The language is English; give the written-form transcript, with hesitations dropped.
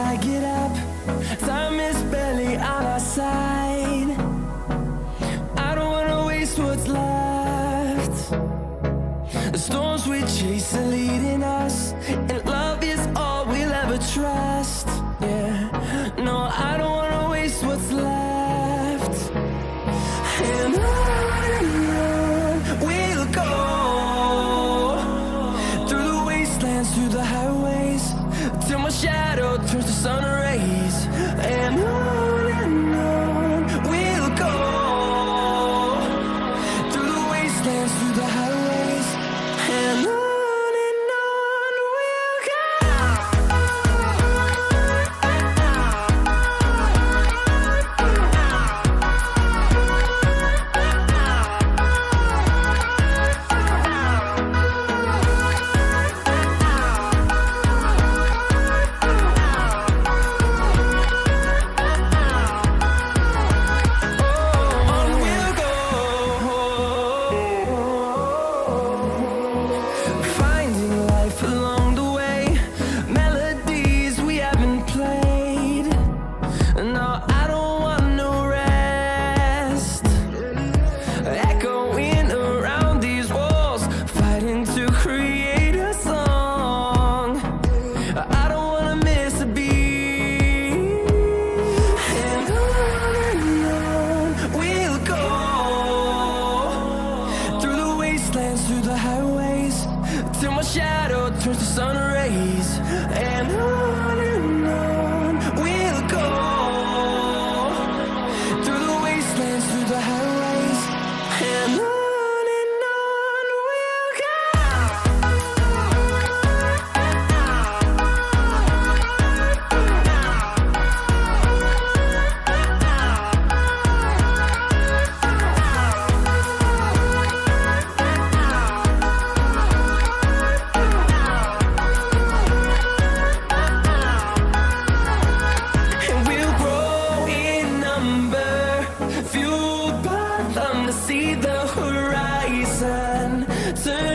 I get up, time is barely on our side. I don't wanna waste what's left. The storms we chase are leading us, and love is all we'll ever trust. Yeah, no, I don't wanna waste what's left. And on we'll go, through the wastelands, through the highways, till my shadow turns to sun rays. And on we'll go, through the wastelands, through the highways, and on we'll go. Finding life along the way, melodies we haven't played. No, I don't want no rest. Echoing around these walls, fighting to create a song. I don't wanna miss a beat. And on we'll go, through the wastelands, through the highways, till my shadow turns to sun rays. And on we'll go, through the wastelands, through the highways, and on we'll go. And we'll grow in number, fueled by them to see the horizon. Turn